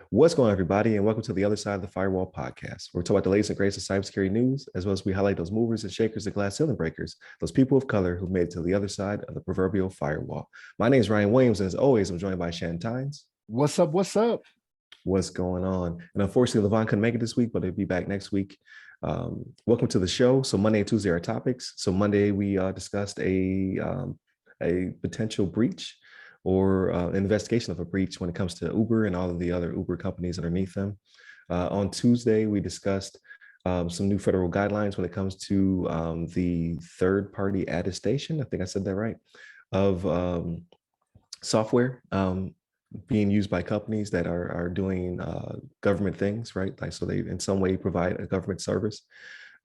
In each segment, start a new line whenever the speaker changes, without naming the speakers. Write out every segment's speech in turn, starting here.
What's going on, everybody, and welcome to the other side of the Firewall podcast. We're talking about the latest and greatest of cybersecurity news, as well as we highlight those movers and shakers and glass ceiling breakers, those people of color who made it to the other side of the proverbial firewall. My name is Ryan Williams, and as always, I'm joined by Shannon.
What's up? What's up?
What's going on? And unfortunately, LeVon couldn't make it this week, but he'll be back next week. Welcome to the show. So Monday and Tuesday are topics. So Monday we discussed a potential breach or investigation of a breach when it comes to Uber and all of the other Uber companies underneath them. On Tuesday, we discussed some new federal guidelines when it comes to the third-party attestation, I think I said that right, of software being used by companies that are doing government things, right? Like, so they in some way provide a government service.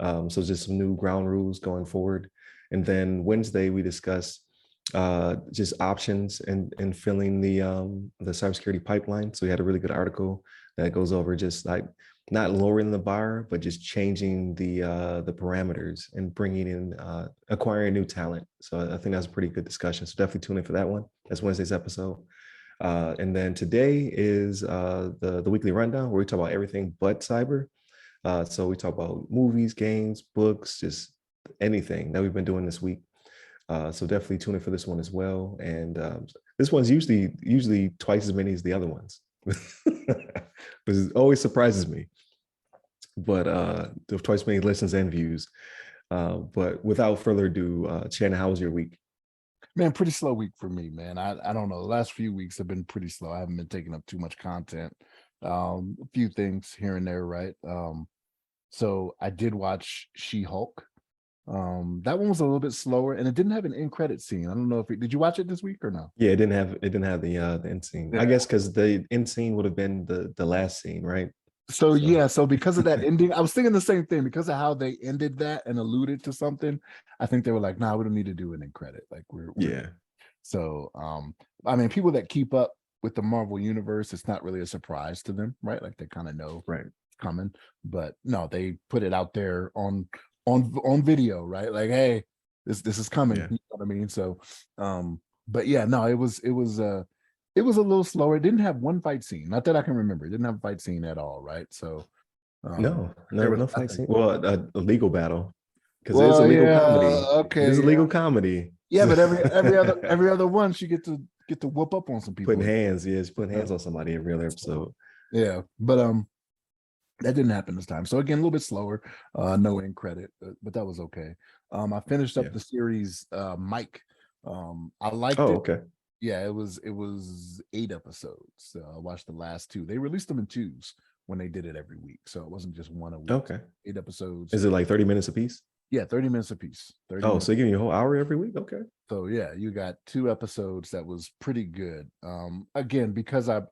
So just some new ground rules going forward. And then Wednesday, we discussed just options and filling the cybersecurity pipeline. So we had a really good article that goes over just like not lowering the bar, but just changing the parameters and bringing in acquiring new talent. So I think that's a pretty good discussion. So definitely tune in for that one. That's Wednesday's episode. And then today is the weekly rundown where we talk about everything but cyber. So we talk about movies, games, books, just anything that we've been doing this week. So definitely tune in for this one as well. And this one's usually twice as many as the other ones, which always surprises me. But twice as many listens and views. But without further ado, Shannon, how was your week?
Man, pretty slow week for me, man. I don't know. The last few weeks have been pretty slow. I haven't been taking up too much content. A few things here and there, right? So I did watch She-Hulk. That one was a little bit slower, and it didn't have an end credit scene. I don't know if did you watch it this week or no?
Yeah, it didn't have the end scene. Yeah. I guess because the end scene would have been the last scene, right?
So because of that ending, I was thinking the same thing because of how they ended that and alluded to something. I think they were like, "Nah, we don't need to do an end credit." Like we're
yeah.
So I mean, people that keep up with the Marvel universe, it's not really a surprise to them, right? Like they kind of know
right
it's coming, but no, they put it out there on video, right? Like, hey, this is coming.
Yeah.
You know what I mean? So but yeah, no, it was a little slower. It didn't have one fight scene, not that I can remember. It didn't have a fight scene at all, right? So
no fight scene. Well, a legal battle, because
it's
a legal comedy.
Okay,
it is a legal comedy.
Yeah, but every other one, she get to whoop up on some people.
Putting hands on somebody every other episode.
Yeah, but that didn't happen this time. So again, a little bit slower. No end credit, but that was okay. I finished up the series Mike. I liked it.
Okay.
Yeah, it was 8 episodes. So I watched the last 2. They released them in 2s when they did it every week. So it wasn't just one a week.
Okay.
8 episodes.
Is it like 30 minutes a piece?
Yeah, 30 minutes a piece.
So you're giving you a whole hour every week? Okay.
So yeah, you got 2 episodes that was pretty good. Again, because I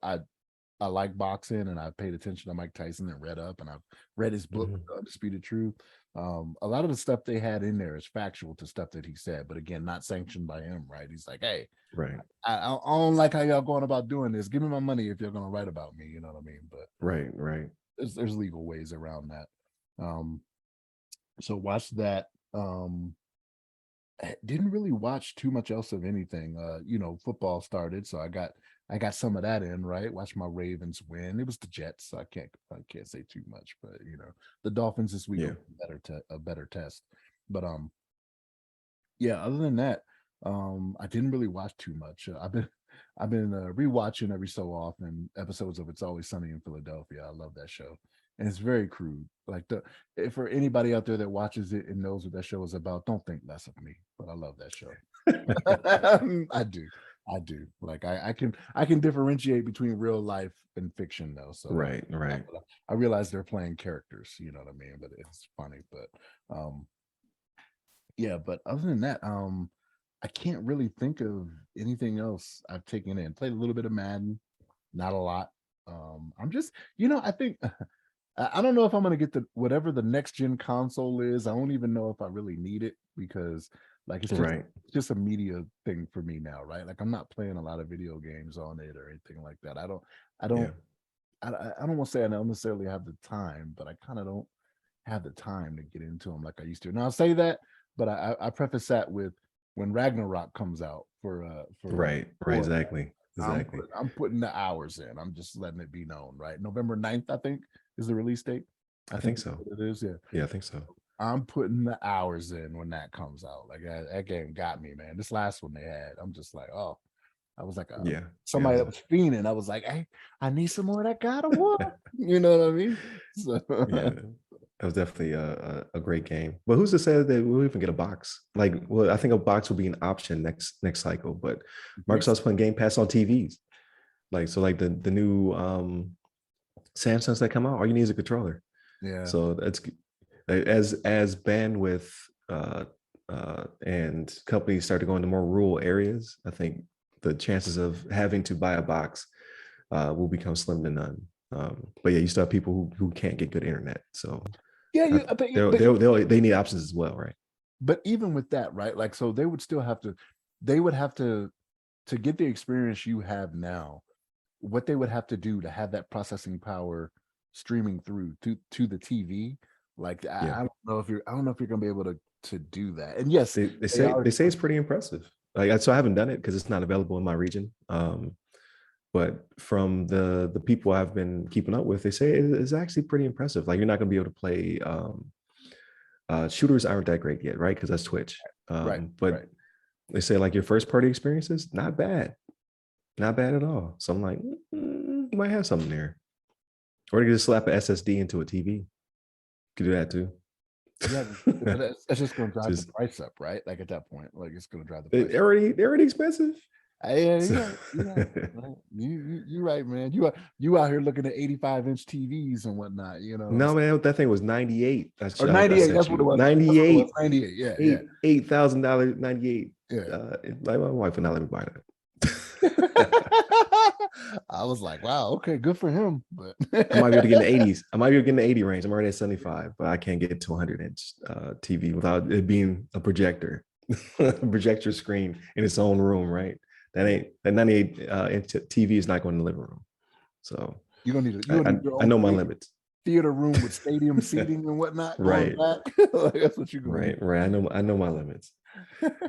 like boxing and I paid attention to Mike Tyson and read up and I've read his book, Undisputed Truth. A lot of the stuff they had in there is factual to stuff that he said, but again, not sanctioned by him, right? He's like, hey,
right.
I don't like how y'all going about doing this. Give me my money if you're going to write about me. You know what I mean? But
right.
There's legal ways around that. So watch that. I didn't really watch too much else of anything. Football started, so I got some of that in, right? Watch my Ravens win. It was the Jets, so I can't say too much, but the Dolphins this week a better test. But yeah, other than that, I didn't really watch too much. I've been rewatching every so often episodes of It's Always Sunny in Philadelphia. I love that show. And it's very crude. Like for anybody out there that watches it and knows what that show is about, don't think less of me. But I love that show. I do. Like I can differentiate between real life and fiction though. So
right.
I realize they're playing characters, you know what I mean? But it's funny. But yeah, but other than that, I can't really think of anything else I've taken in. Played a little bit of Madden, not a lot. I'm just, I think I don't know if I'm going to get whatever the next gen console is. I don't even know if I really need it because like it's just a media thing for me now, right? Like I'm not playing a lot of video games on it or anything like that. I don't want to say I don't necessarily have the time, but I kind of don't have the time to get into them like I used to. Now I'll say that, but I preface that with when Ragnarok comes out
Right, exactly.
I'm putting the hours in. I'm just letting it be known, right? November 9th, I think, is the release date.
I think so.
It is, yeah.
Yeah, I think so.
I'm putting the hours in when that comes out. Like that game got me, man. This last one they had, I'm just like, oh, I was like, somebody that was fiending. I was like, hey, I need some more of that God of War. You know what I mean? So,
yeah, that was definitely a great game. But who's to say that we'll even get a box? Like, well, I think a box will be an option next cycle. But Microsoft's putting Game Pass on TVs. Like, so like the new Samsungs that come out, all you need is a controller.
yeah.
So that's as bandwidth and companies start to go into more rural areas. I think the chances of having to buy a box will become slim to none. But yeah, you still have people who can't get good internet. So
yeah,
they need options as well, right?
But even with that, right? Like, so they would have to get the experience you have now. What they would have to do to have that processing power streaming through to the TV, like I don't know if you're gonna be able to do that. And yes,
they say it's pretty impressive. Like, so I haven't done it because it's not available in my region. But from the people I've been keeping up with, they say it's actually pretty impressive. Like, you're not gonna be able to play shooters aren't that great yet, right? Because that's Twitch. But they say like your first party experiences, not bad at all. So I'm like, you might have something there. Or you can just slap an SSD into a TV. You could do that too.
Yeah, that's just going to drive the price up, right? Like at that point, like it's going to drive the price.
They're already expensive.
Yeah, you're right, man. You out here looking at 85-inch TVs and whatnot, you know.
No, man, that thing was 98. That's
or 98. That's what it was.
98.
98. Yeah,
$8,000. 98.
Yeah.
Like, my wife would not let me buy that.
I was like, wow, okay, good for him. But
I might be able to get in the 80s. I might be able to get in the 80 range. I'm already at 75, but I can't get to 100-inch TV without it being a projector, projector screen in its own room, right? That 98-inch TV is not going in the living room. So
you're gonna need your own
I know my limits.
Theater room with stadium seating and whatnot.
Right.
Like, that's what you're gonna
need. Right. I know my limits.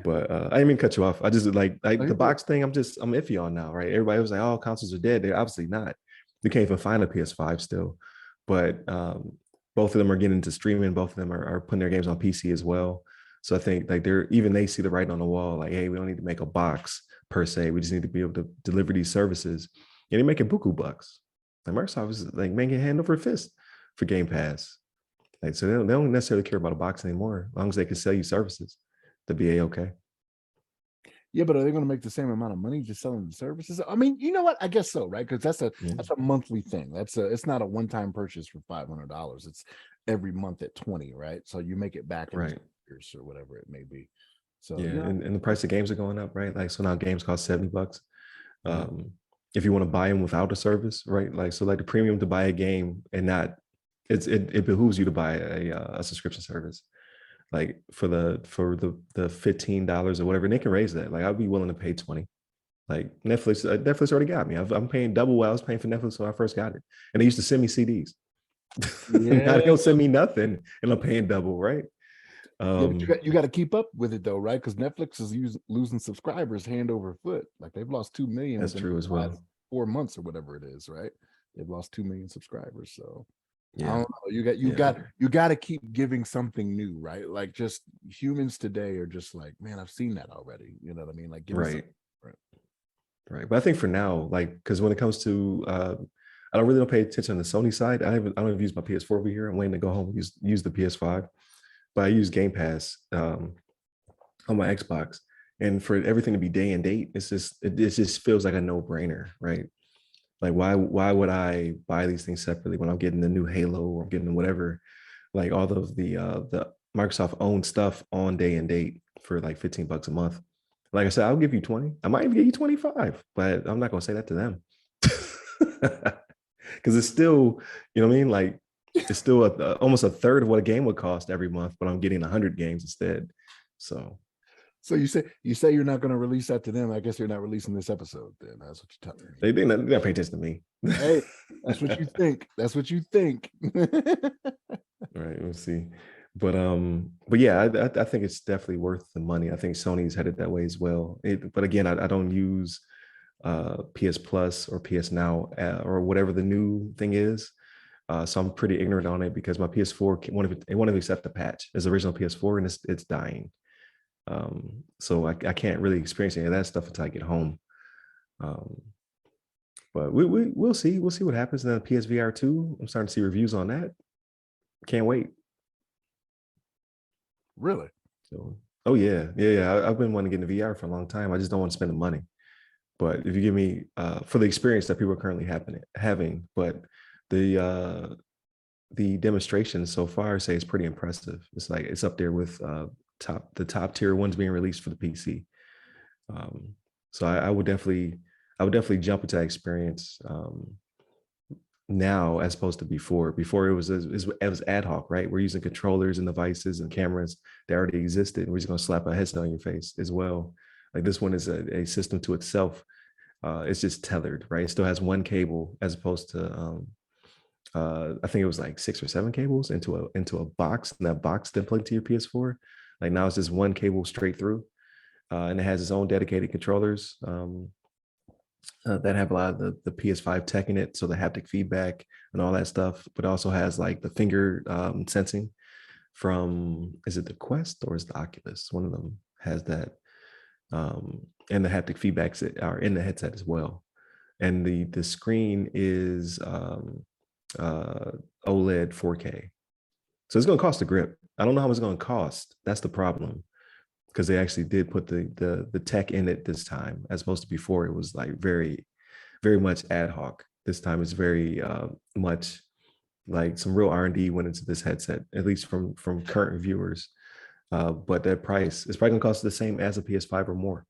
But I didn't mean to cut you off. I just like the box thing. I'm iffy on now, right? Everybody was like, "Oh, consoles are dead." They're obviously not. You can't even find a PS5 still. But both of them are getting into streaming. Both of them are putting their games on PC as well. So I think like they see the writing on the wall. Like, hey, we don't need to make a box per se. We just need to be able to deliver these services. And they're making buku bucks. Like, Microsoft is like making hand over fist for Game Pass. Like, so they don't necessarily care about a box anymore, as long as they can sell you services. The BA okay.
Yeah, but are they going to make the same amount of money just selling the services? I mean, you know what? I guess so, right? Because that's a monthly thing. It's not a one-time purchase for $500. It's every month at 20, right? So you make it back in years or whatever it may be. So
yeah, and the price of games are going up, right? Like, so now games cost $70. If you want to buy them without a service, right? Like, so like the premium to buy a game and not, it behooves you to buy a subscription service. Like for the $15 or whatever, and they can raise that. Like, I'd be willing to pay 20. Like Netflix already got me. I'm paying double what I was paying for Netflix when I first got it, and they used to send me CDs. Now they don't send me nothing, and I'm paying double, right?
But you got to keep up with it though, right? Because Netflix is losing subscribers hand over foot. Like, they've lost 2 million.
That's true as well.
4 months or whatever it is, right? They've lost 2 million subscribers. So
yeah.
I don't know. You got to keep giving something new, right? Like, just humans today are just like, man, I've seen that already. You know what I mean? Like,
right. But I think for now, like, because when it comes to, I don't pay attention on the Sony side. I don't even use my PS4 over here. I'm waiting to go home and use the PS5, but I use Game Pass on my Xbox, and for everything to be day and date, it just feels like a no brainer, right? Like, why would I buy these things separately when I'm getting the new Halo or I'm getting whatever, like all of the Microsoft owned stuff on day and date for like $15 a month? Like I said, I'll give you 20. I might even give you 25, but I'm not gonna say that to them. Because it's still, you know what I mean? Like, it's still almost a third of what a game would cost every month, but I'm getting 100 games instead. So
you say you're not going to release that to them. I guess you're not releasing this episode then. That's what you're telling me.
They're not paying attention to me.
Hey, that's what you think. That's what you think.
Right, we'll see. but yeah, I think it's definitely worth the money. I think Sony's headed that way as well. But again, I don't use PS Plus or PS Now or whatever the new thing is. So I'm pretty ignorant on it because my PS4 won't accept the patch. It's original PS4 and it's dying. So I can't really experience any of that stuff until I get home. Um, but we'll see. We'll see what happens. And then PSVR 2, I'm starting to see reviews on that. Can't wait.
Really?
So, oh yeah. I've been wanting to get into VR for a long time. I just don't want to spend the money. But if you give me for the experience that people are currently having, but the demonstrations so far say it's pretty impressive. It's like it's up there with the top tier ones being released for the PC. So I would definitely jump into that experience now as opposed to before. Before it was ad hoc, right? We're using controllers and devices and cameras that already existed. And we're just gonna slap a headset on your face as well. Like this one is a system to itself. It's just tethered, right? It still has one cable as opposed to I think it was like 6 or 7 cables into a box, and that box then plugged to your PS4. Like now it's just one cable straight through, and it has its own dedicated controllers that have a lot of the PS5 tech in it, so the haptic feedback and all that stuff. But it also has like the finger sensing from, is it the Quest or is the Oculus? One of them has that, and the haptic feedbacks are in the headset as well. And the screen is OLED 4K. So it's going to cost a grip. I don't know how much it's going to cost. That's the problem, because they actually did put the tech in it this time, as opposed to before. It was like very, very much ad hoc. This time it's very much like some real R&D went into this headset, at least from current reviewers. But that price is probably going to cost the same as a PS5 or more.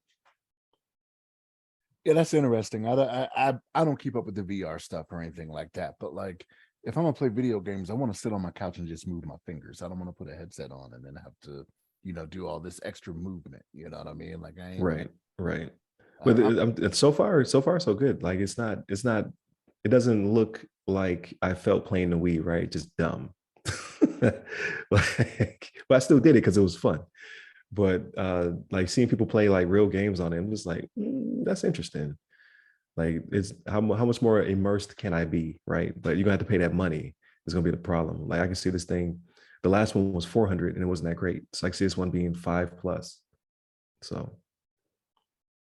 Yeah, that's interesting. I don't keep up with the VR stuff or anything like that. But like, if I'm gonna play video games, I want to sit on my couch and just move my fingers. I don't want to put a headset on and then have to, do all this extra movement. You know what I mean? Like I ain't
Right. But so far so good. Like it's not, it doesn't look like I felt playing the Wii, right? Just dumb. Like, but I still did it because it was fun. But like seeing people play like real games on it, I'm just like, that's interesting. Like, it's how much more immersed can I be, right? But you're gonna have to pay that money. It's gonna be the problem. Like I can see this thing. The last one was 400 and it wasn't that great. So I can see this one being 5 plus. So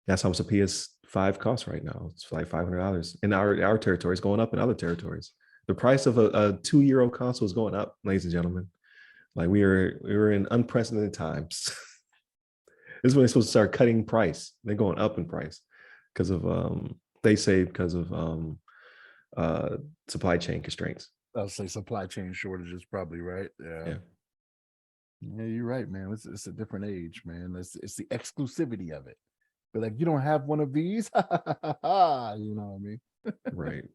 that's how much a PS5 costs right now. It's like $500 in our territory. It's going up in other territories. The price of a 2-year-old console is going up, ladies and gentlemen. Like we were in unprecedented times. This is when they're supposed to start cutting price. They're going up in price because of they say because of supply chain constraints.
I'll say supply chain shortages, probably, right? Yeah. Yeah, you're right, man. It's a different age, man. It's the exclusivity of it. But like, you don't have one of these, you know what I mean?
Right.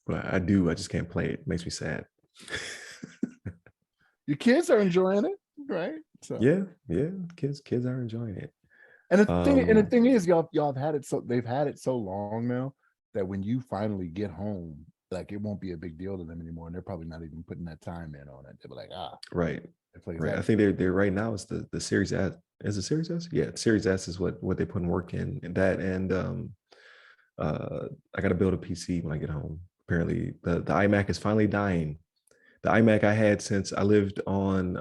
But I do. I just can't play it. It makes me sad.
Your kids are enjoying it, right? So
yeah. Kids are enjoying it.
And the thing is, y'all have had it they've had it so long now that when you finally get home, like it won't be a big deal to them anymore, and they're probably not even putting that time in on it. They'll be like,
right. I think they're right now is the Series S. Is it Series S? Yeah, Series S is what they put in work in, and that, and I got to build a PC when I get home. Apparently, the iMac is finally dying. The iMac I had since I lived on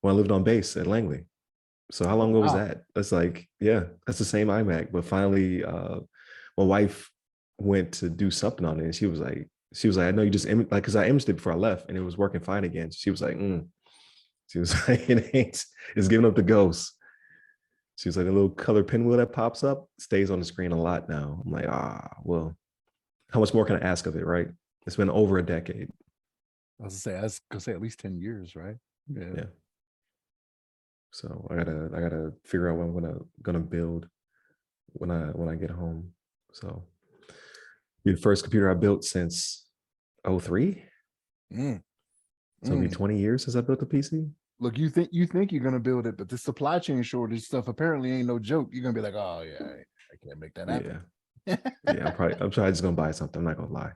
when I lived on base at Langley. So how long ago was that? That's like, yeah, that's the same iMac. But finally, my wife went to do something on it, and she was like, I know you just like, because I imaged it before I left, and it was working fine again. She was like, she was like, it's giving up the ghost. She was like, the little color pinwheel that pops up stays on the screen a lot now. I'm like, well, how much more can I ask of it, right? It's been over a decade.
I was gonna say at least 10 years, right?
Yeah. So I gotta figure out what I'm gonna build when I get home. So be the first computer I built since 03. So it'll be 20 years since I built a PC.
Look, you think you're gonna build it, but the supply chain shortage stuff apparently ain't no joke. You're gonna be like, oh yeah, I can't make that happen.
I'm probably just gonna buy something. I'm not gonna lie.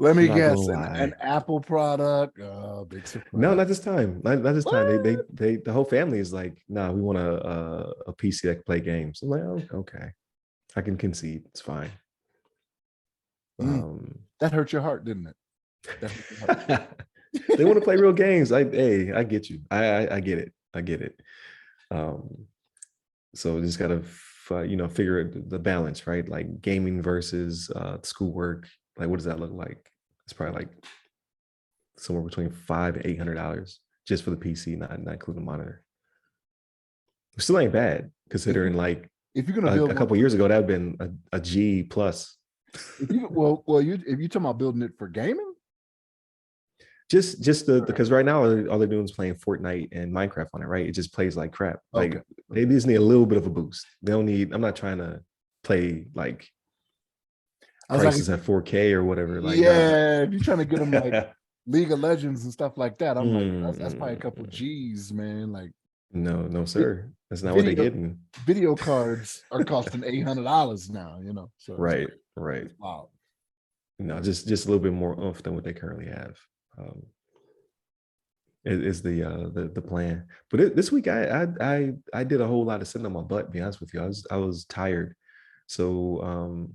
Let
I'm
me
not gonna
guess, an
lie.
Apple product. Oh, big
No,
surprise.
not this time. Not this time.
What?
The whole family is like, nah, we want a PC that can play games. I'm like, oh, okay, I can concede. It's fine.
Mm,
Um,
that hurt your heart, didn't it? That hurt your heart.
they want to play real games. Hey, I get you. I get it. I get it. Um, so just gotta figure the balance, right? Like gaming versus schoolwork. Like, what does that look like? It's probably like somewhere between $500 to $800 just for the PC, not including the monitor. Still ain't bad
If you
considering like
if you're gonna
a
build one
couple
for
years ago that would have been a G plus.
if you well you if you talking about building it for gaming,
Just
or-
because right now all they're doing is playing Fortnite and Minecraft on it, right? It just plays like crap.
okay,
Like they just need a little bit of a boost. They don't need. I'm not trying to play like
I was like,
Crisis at 4K or whatever. Like, nah.
yeah, if you're trying to get them like League of Legends and stuff like that, I'm like, that's probably a couple
Mm,
G's, man. Like
no, sir. That's not what they're
video
getting.
video cards are costing $800 now, so
Right, right.
it's wild.
No, just a little bit more oomph than what they currently have. Um, is the plan. But this week I did a whole lot of sitting on my butt. To be honest with you, I was tired. So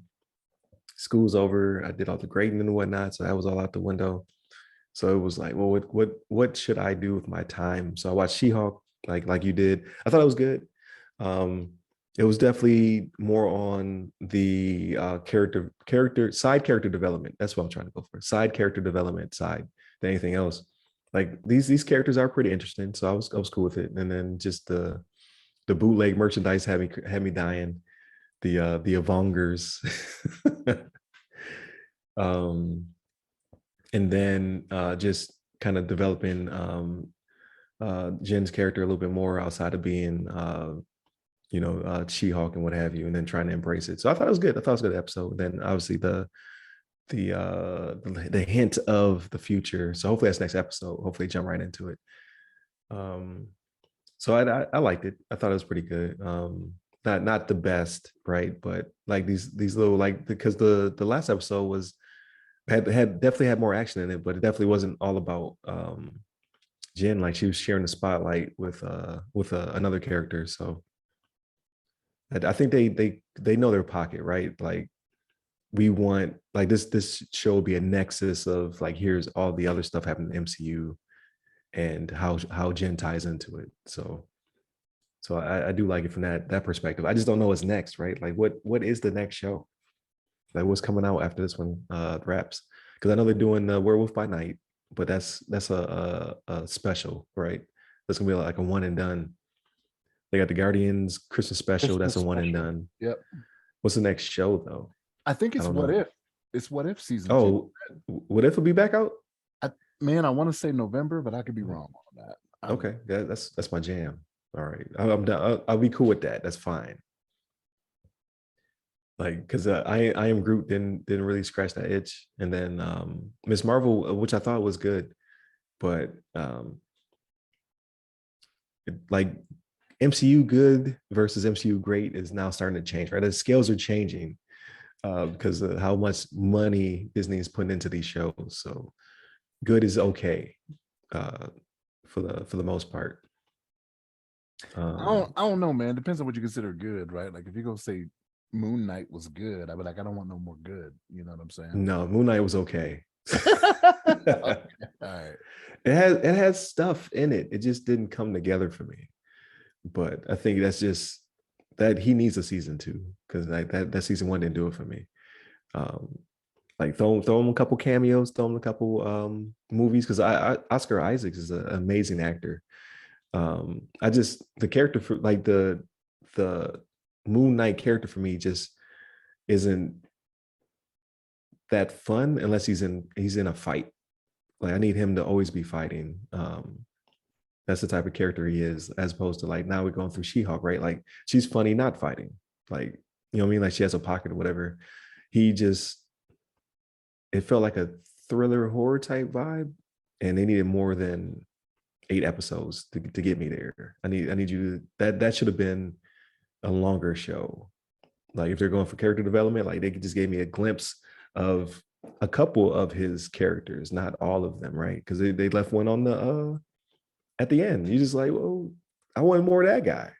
school's over. I did all the grading and whatnot, so that was all out the window. So it was like, well, what should I do with my time? So I watched She-Hulk, like you did. I thought it was good. Um, it was definitely more on the side character development. That's what I'm trying to go for. Side character development side than anything else. Like these characters are pretty interesting, so I was cool with it. And then just the bootleg merchandise had me dying. The Avongers. um and then just kind of developing Jen's character a little bit more outside of being She-Hulk and what have you, and then trying to embrace it. So I thought it was good. I thought it was a good episode. Then obviously the hint of the future. So hopefully that's next episode. Hopefully jump right into it. Um so I liked it. I thought it was pretty good. Not the best, right? But like these little, like, because the last episode was had definitely had more action in it, but it definitely wasn't all about Jen. Like she was sharing the spotlight with another character. So I think they know their pocket, right? Like we want like this show will be a nexus of like, here's all the other stuff happening in the MCU and how Jen ties into it. So I do like it from that perspective. I just don't know what's next, right? Like what is the next show? Like what's coming out after this one wraps? Because I know they're doing Werewolf by Night, but that's a special, right? That's gonna be like a one and done. They got the Guardians Christmas special. That's
Christmas
a one and
special.
done.
Yep.
What's the next show though?
I think
I
it's
don't
what
know.
if. It's what if season 2.
Oh, what if it be back out?
Man, I want to say November, but I could be wrong on that.
Okay, yeah, that's my jam. All right, I'm done. I'll be cool with that. That's fine. Like, because I am Groot didn't really scratch that itch, and then Miss Marvel, which I thought was good, but like MCU good versus MCU great is now starting to change, right? The scales are changing because of how much money Disney is putting into these shows. So good is okay uh, for the most part.
I don't know, man. Depends on what you consider good, right? Like if you're gonna say Moon Knight was good, I'd be like, I don't want no more good. You know what I'm saying?
No, Moon Knight was okay.
Okay. All right.
It has stuff in it. It just didn't come together for me. But I think that's just that he needs a season 2, because like that season 1 didn't do it for me. Um, like throw him a couple cameos, throw him a couple movies, because Oscar Isaacs is an amazing actor. I just the character for like the Moon Knight character for me just isn't that fun unless he's in a fight. Like I need him to always be fighting. That's the type of character he is, as opposed to like now we're going through She-Hulk, right? Like she's funny not fighting. Like, you know what I mean? Like she has a pocket or whatever. He just it felt like a thriller horror type vibe, and they needed more than 8 episodes to get me there. I need you that should have been a longer show. Like if they're going for character development, like they just gave me a glimpse of a couple of his characters, not all of them, right? Because they left one on the at the end. You just like, well, I wanted more of that guy.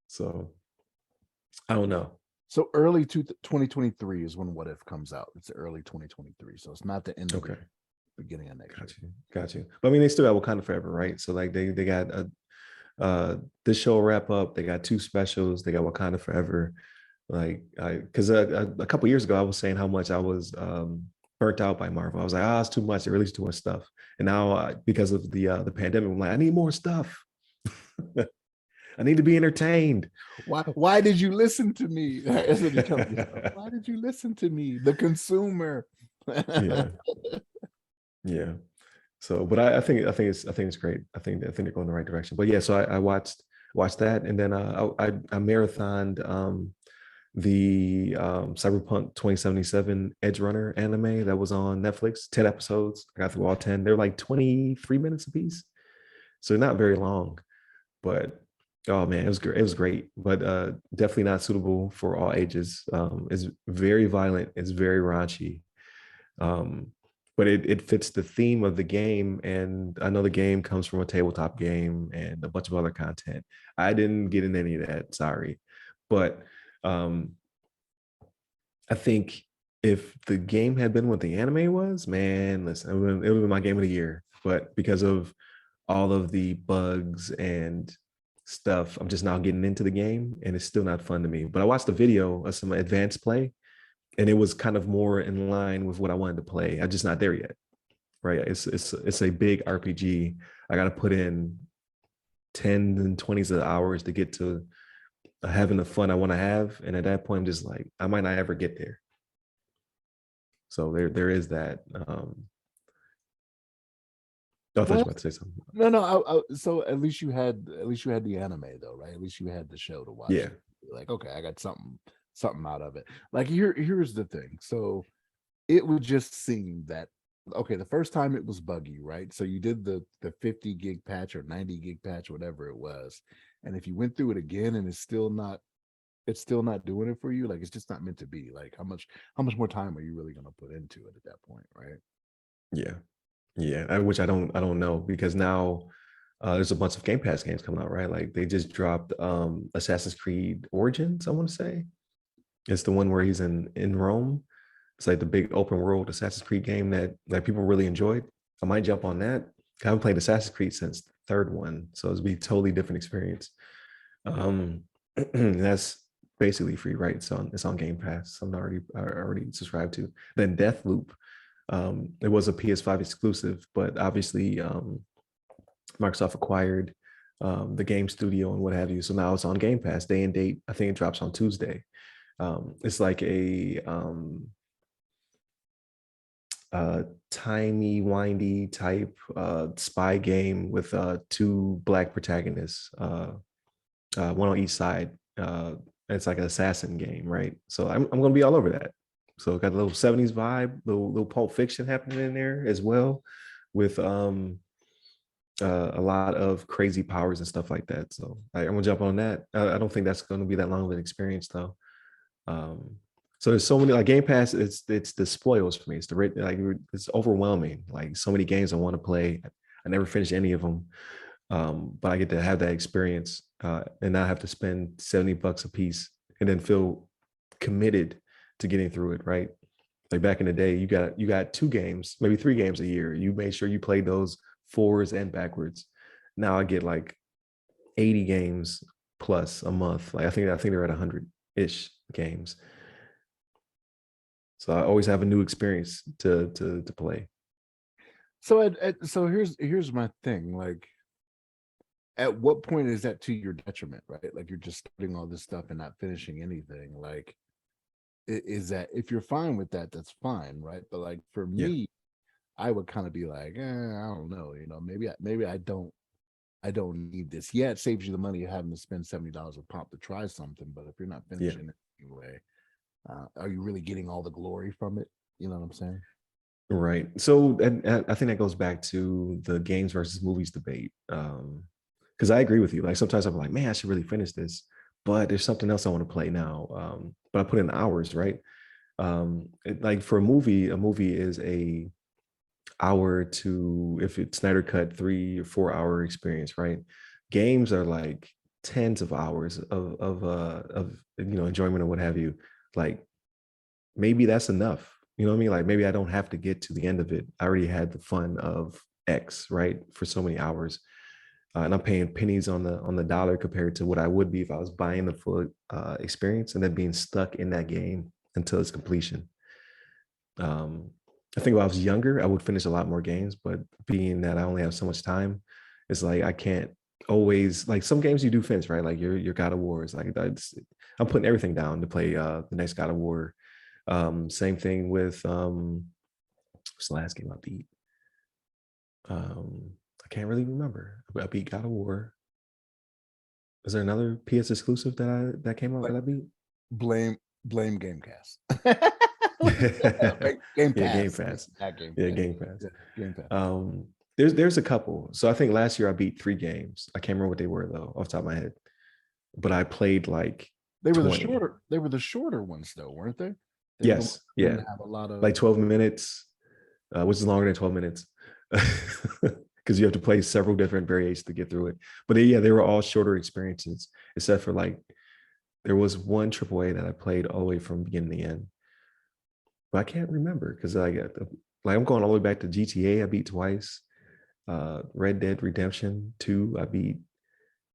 So I don't know.
So early 2023 is when What If comes out. It's early 2023. So it's not the end of the
Okay.
year, beginning of next year.
Got you. But I mean, they still got Wakanda Forever, right? So like they got this show wrap up. They got two specials. They got Wakanda Forever. Like because a couple years ago I was saying how much I was burnt out by Marvel. I was like, it's too much. They released too much stuff. And now because of the pandemic, I'm like, I need more stuff. I need to be entertained.
Why did you listen to me? That's what you tell yourself. Why did you listen to me, the consumer?
Yeah. Yeah. So, but I think it's great. I think they're going in the right direction. But yeah, so I watched that, and then I marathoned the Cyberpunk 2077 Edge Runner anime that was on Netflix. 10 episodes. I got through all 10. They're like 23 minutes a piece, so not very long. But oh man, it was great. It was great, but definitely not suitable for all ages. It's very violent. It's very raunchy. Um, but it fits the theme of the game. And I know the game comes from a tabletop game and a bunch of other content. I didn't get in any of that, sorry. But I think if the game had been what the anime was, man, listen, it would have been my game of the year. But because of all of the bugs and stuff, I'm just now getting into the game and it's still not fun to me. But I watched the video of some advanced play and it was kind of more in line with what I wanted to play. I'm just not there yet, right? It's a big RPG. I got to put in 10 and 20s of hours to get to having the fun I want to have. And at that point, I'm just like, I might not ever get there. So there is that. I thought you were about to say something.
No. So at least you had the anime though, right? At least you had the show to watch.
Yeah.
Like, okay, I got something out of it. Like here's the thing. So it would just seem that okay, the first time it was buggy, right? So you did the 50 gig patch or 90 gig patch, whatever it was. And if you went through it again and it's still not doing it for you, like it's just not meant to be. Like how much more time are you really gonna put into it at that point, right?
Yeah. Yeah. Which I don't know because now there's a bunch of Game Pass games coming out, right? Like they just dropped Assassin's Creed Origins, I want to say. It's the one where he's in Rome. It's like the big open world Assassin's Creed game that people really enjoyed. I might jump on that. I haven't played Assassin's Creed since the third one, so it'll be a totally different experience. That's basically free, right? It's on Game Pass. I'm already subscribed to. Then Deathloop. It was a PS5 exclusive, but obviously Microsoft acquired the game studio and what have you. So now it's on Game Pass day and date. I think it drops on Tuesday. It's like a timey windy type spy game with two black protagonists, one on each side. It's like an assassin game, right? So I'm gonna be all over that. So got a little 70s vibe, little Pulp Fiction happening in there as well, with a lot of crazy powers and stuff like that. So I'm gonna jump on that. I don't think that's gonna be that long of an experience though. So there's so many like Game Pass. It's the spoils for me. It's it's overwhelming. Like so many games I want to play. I never finish any of them, but I get to have that experience and not have to spend $70 a piece and then feel committed to getting through it. Right? Like back in the day, you got 2 games, maybe 3 games a year. You made sure you played those forwards and backwards. Now I get like 80 games plus a month. Like I think they're at 100-ish games. So I always have a new experience to play.
So so here's my thing. Like, at what point is that to your detriment, right? Like you're just starting all this stuff and not finishing anything. Like, is that if you're fine with that, that's fine, right? But like for
Yeah.
me, I would kind of be like, I don't know, maybe I don't need this. Yeah, it saves you the money of having to spend $70 a pop to try something, but if you're not finishing it anyway, are you really getting all the glory from it? You know what I'm saying?
Right. So and I think that goes back to the games versus movies debate. Because I agree with you. Like sometimes I'm like, man, I should really finish this, but there's something else I want to play now. But I put in hours, right? Like for a movie is a hour to, if it's Snyder cut, 3 or 4 hour experience, right? Games are like tens of hours of enjoyment or what have you. Like maybe that's enough. You know what I mean? Like maybe I don't have to get to the end of it. I already had the fun of X, right? For so many hours. And I'm paying pennies on the dollar compared to what I would be if I was buying the full experience and then being stuck in that game until its completion. Um, I think if I was younger, I would finish a lot more games, but being that I only have so much time, it's like I can't always, like some games you do finish, right? Like your God of War is like I'm putting everything down to play the next God of War. Same thing with what's the last game I beat? I can't really remember. I beat God of War. Is there another PS exclusive that came out
Like
that I beat?
blame Gamecast.
Yeah,
Game
Game
Pass.
Pass.
Not Game
Yeah,
Pass.
Game Pass.
Yeah, Game Pass.
There's a couple. So I think last year I beat 3 games. I can't remember what they were though, off the top of my head. But I played like
They were
20.
the shorter ones though, weren't they? They were the ones
Yes,
that
yeah.
didn't have a lot of
Like 12 minutes, which is longer than 12 minutes. Because you have to play several different variations to get through it. But yeah, they were all shorter experiences, except for like there was one AAA that I played all the way from beginning to end. But I can't remember because like I'm going all the way back to GTA. I beat twice. Red Dead Redemption 2. I beat.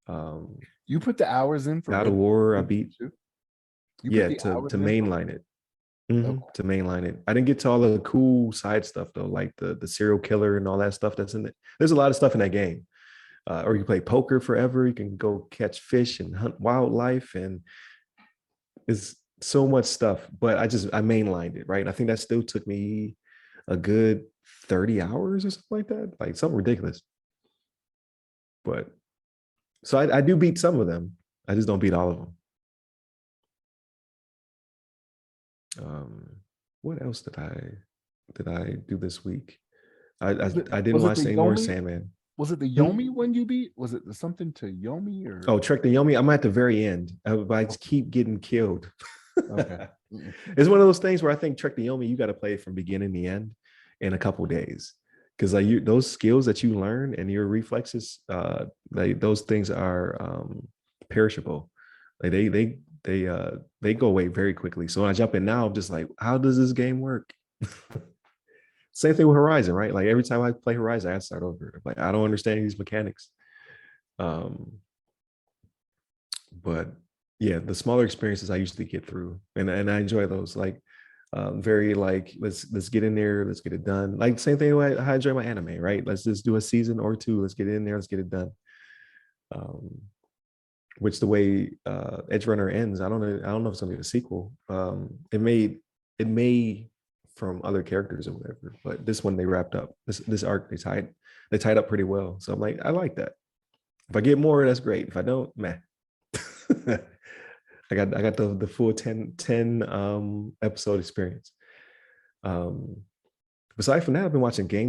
You put the hours in for
God of
Red
War. I
Dead
beat.
too? You put
Yeah,
the
to
hours in for
mainline it.
Okay.
To mainline it. I didn't get to all the cool side stuff though, like the serial killer and all that stuff that's in it. There's a lot of stuff in that game. Or you can play poker forever. You can go catch fish and hunt wildlife, and it's so much stuff. But I mainlined it, right? I think that still took me a good 30 hours or something like that, like something ridiculous. But so I do beat some of them. I just don't beat all of them. What else did I do this week? I didn't
Was it
watch
the
any more
Yomi?
Sandman.
Was it the
Hmm?
Yomi one you beat? Was it something to Yomi or
Oh, Trek the Yomi. I'm at the very end. I keep getting killed.
okay?
It's one of those things where I think Trek the Yomi, you got to play it from beginning to end in a couple days, because like those skills that you learn and your reflexes, those things are perishable. Like they go away very quickly. So when I jump in now, I'm just like, how does this game work? Same thing with Horizon, right? Like every time I play Horizon, I start over. Like I don't understand these mechanics. Um, but yeah, the smaller experiences I usually get through, and I enjoy those. Like very like let's get in there, let's get it done. Like same thing way I enjoy my anime, right? Let's just do a season or two, let's get in there, let's get it done. Um, which the way Edge Runner ends, I don't know if it's gonna be a sequel. It may from other characters or whatever, but this one they wrapped up. This arc they tied up pretty well. So I'm like, I like that. If I get more, that's great. If I don't, meh. I got the full 10 episode experience. Um, Aside from that, I've been watching game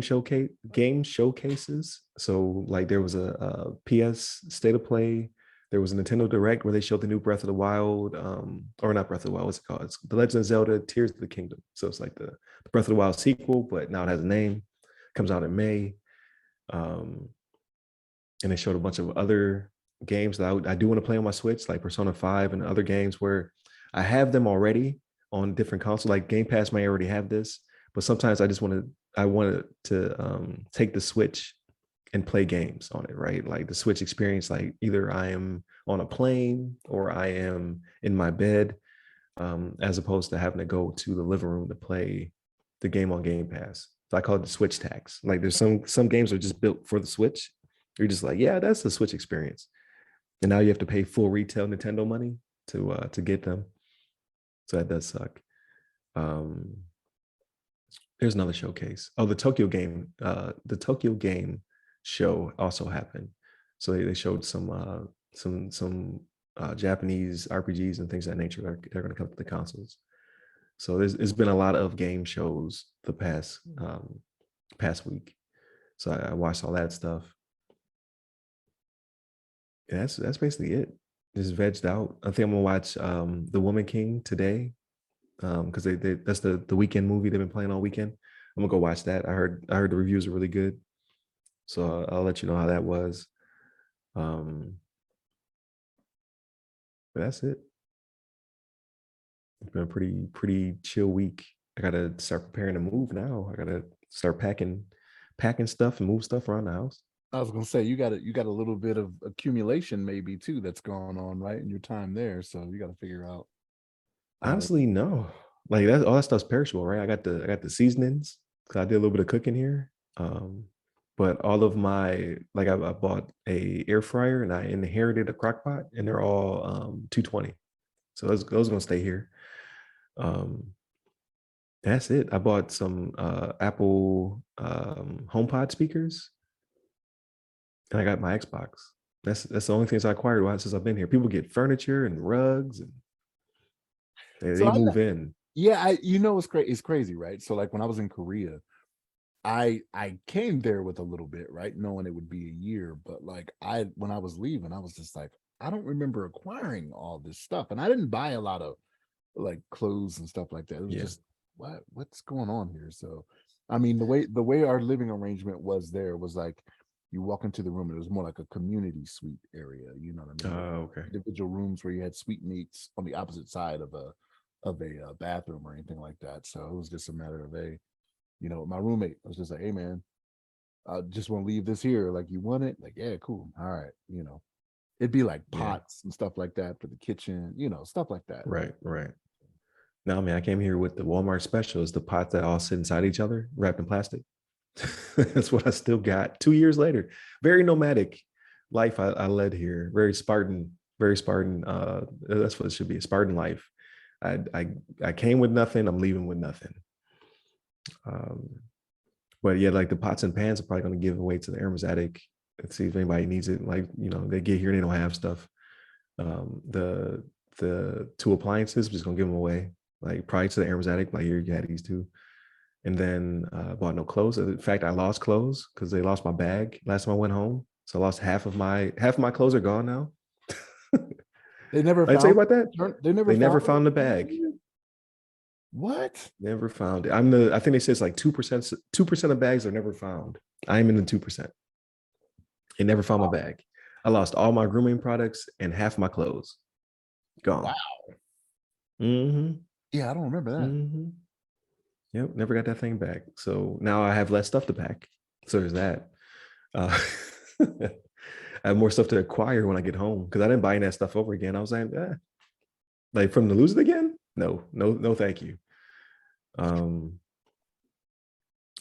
showcases. So like there was a PS State of Play. There was a Nintendo Direct where they showed the new Breath of the Wild, or not Breath of the Wild. What's it called? It's The Legend of Zelda: Tears of the Kingdom. So it's like the Breath of the Wild sequel, but now it has a name. Comes out in May. Um, and they showed a bunch of other games that I do want to play on my Switch, like Persona 5 and other games where I have them already on different consoles. Like Game Pass may already have this, but sometimes I wanted to take the Switch and play games on it, right? Like the Switch experience, like either I am on a plane or I am in my bed, as opposed to having to go to the living room to play the game on Game Pass. So I call it the Switch tax. Like there's some games are just built for the Switch. You're just like, yeah, that's the Switch experience. And now you have to pay full retail Nintendo money to get them. So that does suck. Um, there's another showcase. Oh, the Tokyo Game show also happened. So they showed some Japanese RPGs and things of that nature that are going to come to the consoles. So it's been a lot of game shows the past week. So I watched all that stuff. And that's basically it. Just vegged out. I think I'm gonna watch The Woman King today. because that's the weekend movie they've been playing all weekend. I'm gonna go watch that. I heard the reviews are really good, so I'll let you know how that was. But that's it. It's been a pretty chill week. I gotta start preparing to move now. I gotta start packing stuff and move stuff around the house.
I was gonna say you got a little bit of accumulation maybe too that's going on right in your time there. So you got to figure out how to.
Honestly, no. Like that, all that stuff's perishable, right? I got the seasonings because I did a little bit of cooking here. But all of my I bought a air fryer and I inherited a crock pot, and they're all 220. So those are gonna stay here. Um, that's it. I bought some Apple HomePod speakers, and I got my Xbox. That's the only things I acquired since I've been here. People get furniture and rugs, and
So
they move in.
yeah, it's crazy, right? So like when I was in Korea, I came there with a little bit, right? Knowing it would be a year, but like when I was leaving, I was just like, I don't remember acquiring all this stuff. And I didn't buy a lot of like clothes and stuff like that. It was just what's going on here? So I mean the way our living arrangement was there was like you walk into the room and it was more like a community suite area, you know what I mean?
Okay.
Individual rooms where you had suite mates on the opposite side of a bathroom or anything like that. So it was just a matter of my roommate was just like, hey man, I just want to leave this here. Like, you want it? Like, yeah, cool. All right. It'd be like
Yeah.
pots and stuff like that for the kitchen, stuff like that.
Right. No, man, I came here with the Walmart specials, the pots that all sit inside each other, wrapped in plastic. That's what I still got 2 years later. Very nomadic life I led here. Very Spartan, very Spartan. That's what it should be, a Spartan life. I came with nothing. I'm leaving with nothing. But yeah, like the pots and pans are probably going to give away to the Airman's Attic. Let's see if anybody needs it. Like, they get here and they don't have stuff. The two appliances, I'm just gonna give them away. Like probably to the Airman's Attic. Like, here, you had these two. And then bought no clothes. In fact, I lost clothes because they lost my bag last time I went home. So I lost half of my clothes are gone now.
They never
I tell you
found
about that. They never found the bag.
What?
Never found it. I think they say it's like 2% of bags are never found. I'm in the 2%. They never found my bag. I lost all my grooming products and half my clothes. Gone.
Wow.
Mm-hmm.
Yeah, I don't remember that.
Mm-hmm. Yep, never got that thing back. So now I have less stuff to pack. So there's that. I have more stuff to acquire when I get home because I didn't buy that stuff over again. I was like from the lose it again? No, thank you.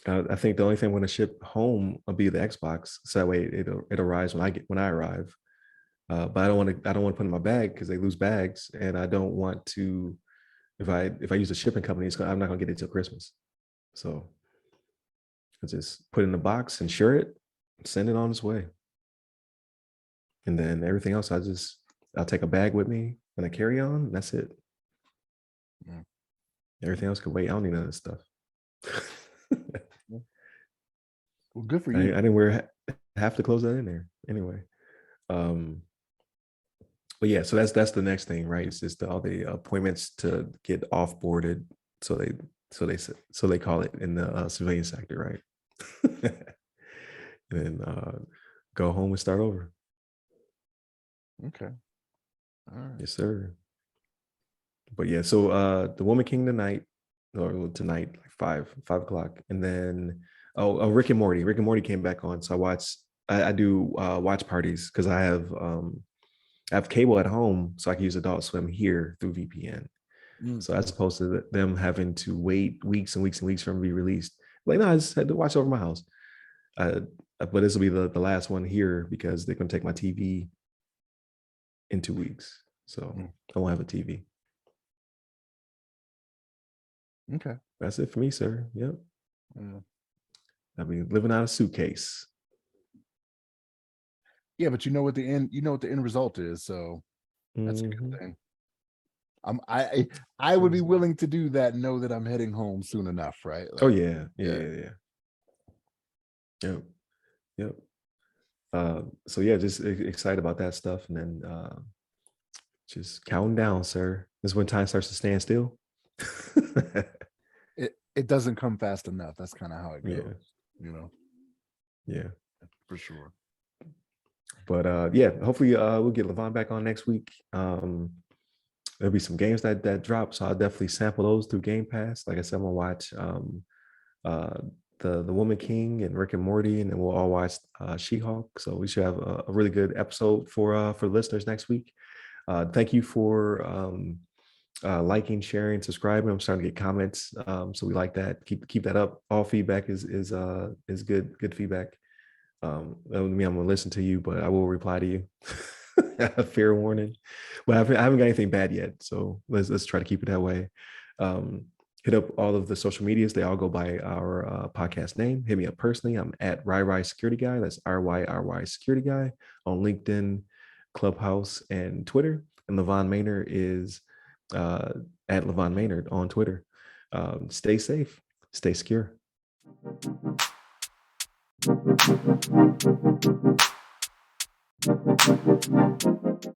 I think the only thing I'm going to ship home will be the Xbox, so that way it arrives when I arrive. But I don't want to put it in my bag because they lose bags, and I don't want to. If I use a shipping company, I'm not going to get it till Christmas. So I just put it in a box, insure it, send it on its way, and then everything else I'll take a bag with me and a carry on. And that's it.
Yeah.
Everything else could wait. I don't need none of this stuff.
Well, good for you.
I didn't wear half the clothes that in there anyway. But yeah, so that's the next thing, right? It's just all the appointments to get offboarded. So they call it in the civilian sector, right? And go home and start over.
Okay. All right.
Yes, sir. But yeah, so the Woman King tonight, like 5 o'clock, and then Rick and Morty. Rick and Morty came back on, so I do watch parties because I have cable at home, so I can use Adult Swim here through VPN. So as opposed to them having to wait weeks and weeks and weeks for them to be released, like, no, I just had to watch over my house. But this will be the last one here because they're going to take my TV in 2 weeks, so I won't have a TV.
Okay.
That's it for me, sir. Yep.
Yeah.
I mean, living out of a suitcase.
Yeah, but you know what the end result is, so that's a good thing. I would be willing to do that. Know that I'm heading home soon enough, right?
Like, oh yeah. Yep. So yeah, just excited about that stuff, and then just counting down, sir. This is when time starts to stand still.
It doesn't come fast enough. That's kind of how it goes,
Yeah.
For sure.
But yeah, hopefully we'll get LeVon back on next week. There'll be some games that drop, so I'll definitely sample those through Game Pass. Like I said, I'm gonna watch uh, the Woman King and Rick and Morty, and then we'll all watch She-Hulk. So we should have a really good episode for listeners next week. Thank you for liking, sharing, subscribing. I'm starting to get comments, so we like that. Keep that up. All feedback is good feedback. That would mean I'm gonna listen to you, but I will reply to you. Fair warning. But I haven't got anything bad yet, so let's try to keep it that way. Hit up all of the social medias. They all go by our podcast name. Hit me up personally. I'm at RyRy Security Guy. That's RYRY Security Guy on LinkedIn, Clubhouse, and Twitter. And LeVon Maynard is at LeVon Maynard on Twitter. Stay safe. Stay secure. Thank you.